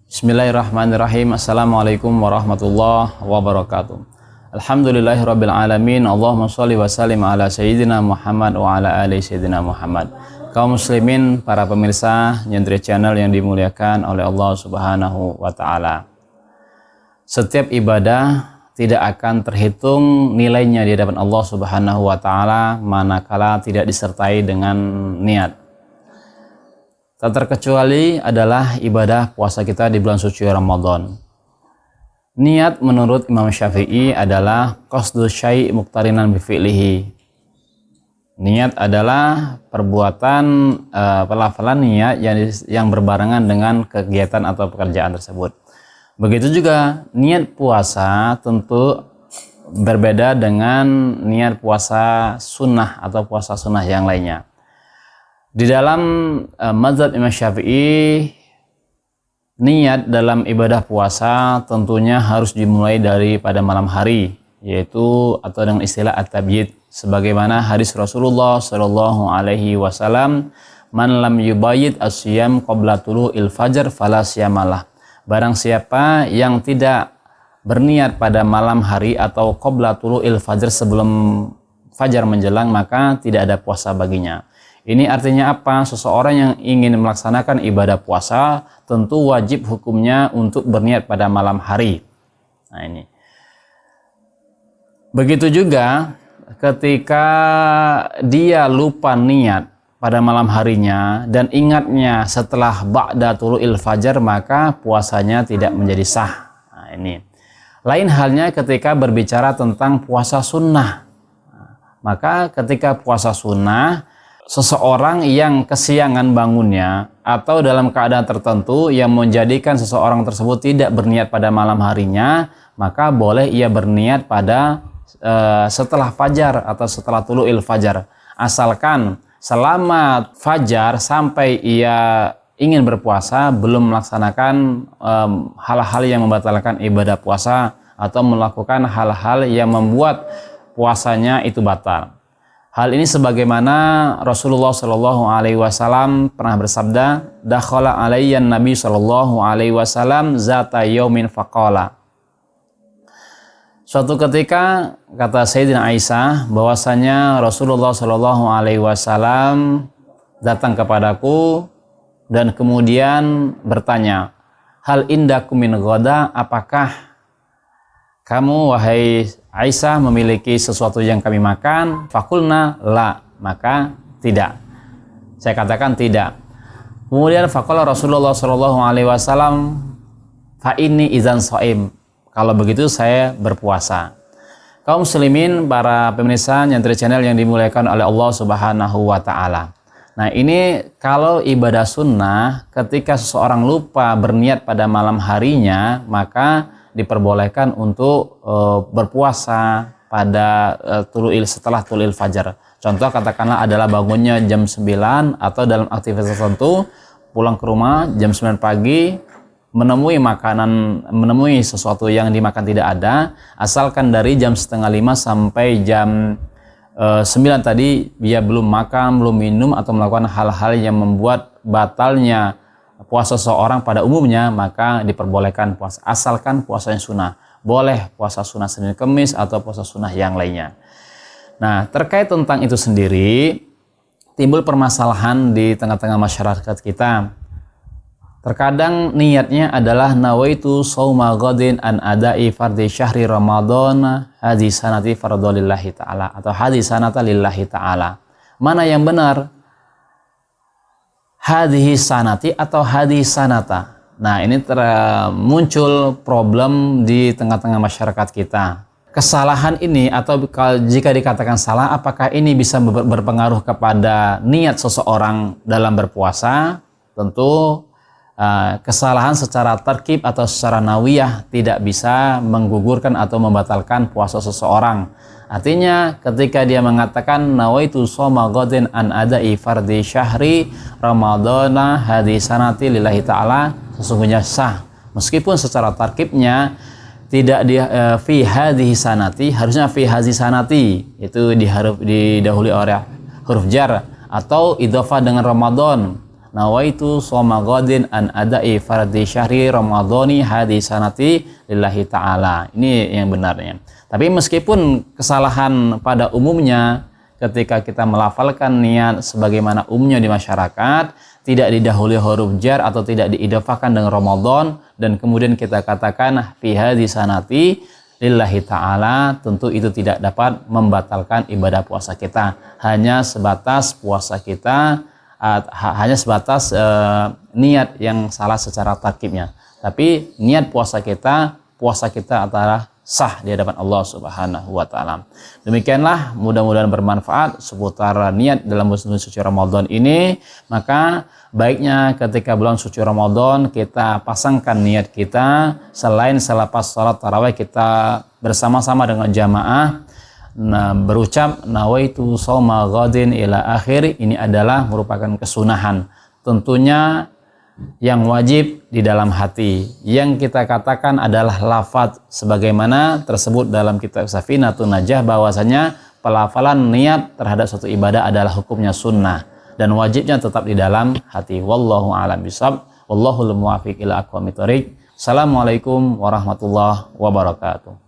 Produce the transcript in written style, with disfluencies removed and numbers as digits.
Bismillahirrahmanirrahim. Assalamualaikum warahmatullahi wabarakatuh. Alhamdulillahirabbil alamin. Allahumma shalli wa sallim ala sayyidina Muhammad wa ala ali sayyidina Muhammad. Kaum muslimin, para pemirsa Nyentri Channel yang dimuliakan oleh Allah Subhanahu wa taala. Setiap ibadah tidak akan terhitung nilainya di hadapan Allah Subhanahu wa taala manakala tidak disertai dengan niat. Tak terkecuali adalah ibadah puasa kita di bulan suci Ramadan. Niat menurut Imam Syafi'i adalah qasdu syai' muqtarinan bi fi'lihi. Niat adalah perbuatan pelafalan niat yang berbarengan dengan kegiatan atau pekerjaan tersebut. Begitu juga niat puasa tentu berbeda dengan niat puasa sunnah atau puasa sunnah yang lainnya. Di dalam mazhab Imam Syafi'i, niat dalam ibadah puasa tentunya harus dimulai daripada malam hari, yaitu atau dengan istilah at-tabyid, sebagaimana hadis Rasulullah Shallallahu Alaihi Wasallam, man lam yubayyid as-siyam qabla tulu'il fajr fala siyamalah. Barang siapa yang tidak berniat pada malam hari atau qabla tulu'il fajr, sebelum fajar menjelang, maka tidak ada puasa baginya. Ini artinya apa? Seseorang yang ingin melaksanakan ibadah puasa tentu wajib hukumnya untuk berniat pada malam hari. Nah ini. Begitu juga ketika dia lupa niat pada malam harinya dan ingatnya setelah ba'da tulu'il fajar, maka puasanya tidak menjadi sah. Nah ini. Lain halnya ketika berbicara tentang puasa sunnah. Maka ketika puasa sunnah, seseorang yang kesiangan bangunnya atau dalam keadaan tertentu yang menjadikan seseorang tersebut tidak berniat pada malam harinya, maka boleh ia berniat pada setelah fajar atau setelah tulu'il fajar, asalkan selama fajar sampai ia ingin berpuasa belum melaksanakan hal-hal yang membatalkan ibadah puasa atau melakukan hal-hal yang membuat puasanya itu batal. Hal ini sebagaimana Rasulullah Shallallahu Alaihi Wasallam pernah bersabda, dakhala alayyan Nabi Shallallahu Alaihi Wasallam zata yaumin faqala. Suatu ketika kata Sayyidina Aisyah bahwasanya Rasulullah Shallallahu Alaihi Wasallam datang kepadaku dan kemudian bertanya, hal indakum min ghada, apakah kamu wahai Aisyah memiliki sesuatu yang kami makan? Fakulna la, maka tidak. Saya katakan tidak. Kemudian faqala Rasulullah Shallallahu Alaihi Wasallam, fa inni izan shaim. Kalau begitu saya berpuasa. Kaum muslimin, para pemirsa Nyentri Channel yang dimuliakan oleh Allah Subhanahu Wa Taala. Nah ini kalau ibadah sunnah, ketika seseorang lupa berniat pada malam harinya, maka diperbolehkan untuk berpuasa pada setelah tulu'il fajar. Contoh katakanlah adalah bangunnya jam 9 atau dalam aktivitas tertentu, pulang ke rumah jam 9 pagi, menemui sesuatu yang dimakan tidak ada, asalkan dari jam setengah 5 sampai jam 9 tadi dia belum makan, belum minum atau melakukan hal-hal yang membuat batalnya puasa seorang pada umumnya, maka diperbolehkan puasa, asalkan puasanya sunnah. Boleh puasa sunnah Senin Kemis atau puasa sunnah yang lainnya. Nah, terkait tentang itu sendiri, timbul permasalahan di tengah-tengah masyarakat kita. Terkadang niatnya adalah nawaitu shauma ghadin an adai fardhi syahri Ramadan hadisanati fardholillahi ta'ala atau hadisanata lillahi ta'ala. Mana yang benar? Hadhihi sanati atau hadhihi sanata. Nah ini muncul problem di tengah-tengah masyarakat kita. Kesalahan ini atau jika dikatakan salah, apakah ini bisa berpengaruh kepada niat seseorang dalam berpuasa? Tentu kesalahan secara tarkib atau secara nawiyah tidak bisa menggugurkan atau membatalkan puasa seseorang. Artinya ketika dia mengatakan nawaitu shauma ghadin an adai fardhi syahri ramadhana hadisanati lillahi ta'ala, sesungguhnya sah. Meskipun secara tarkibnya tidak di fi hadhihi sanati, harusnya fi hadhihi sanati, itu didahului oleh huruf jar atau idhofah dengan Ramadan. nawaitu shoma ghadin an adai fardhi syahri ramadhani hadhi sanati lillahi ta'ala. Ini yang benarnya. Tapi meskipun kesalahan pada umumnya ketika kita melafalkan niat sebagaimana umumnya di masyarakat, tidak didahului huruf jar atau tidak diidafahkan dengan Ramadan, dan kemudian kita katakan fi hadhi sanati lillahi ta'ala, tentu itu tidak dapat membatalkan ibadah puasa kita. Hanya sebatas puasa kita, hanya sebatas niat yang salah secara tarkibnya. Tapi niat puasa kita adalah sah di hadapan Allah Subhanahu wa taala. Demikianlah, mudah-mudahan bermanfaat seputar niat dalam bulan suci Ramadan ini. Maka baiknya ketika bulan suci Ramadan kita pasangkan niat kita, selain selepas salat tarawih kita bersama-sama dengan jamaah berucap nawaitu shauma ghadin ila akhir. Ini adalah merupakan kesunahan. Tentunya yang wajib di dalam hati. Yang kita katakan adalah lafaz sebagaimana tersebut dalam kitab Safinatun Najah, bahwasanya pelafalan niat terhadap suatu ibadah adalah hukumnya sunnah dan wajibnya tetap di dalam hati. Wallahu a'lam bishawab. Wallahul muwaffiq ila aqwamit thoriq. Assalamualaikum warahmatullahi wabarakatuh.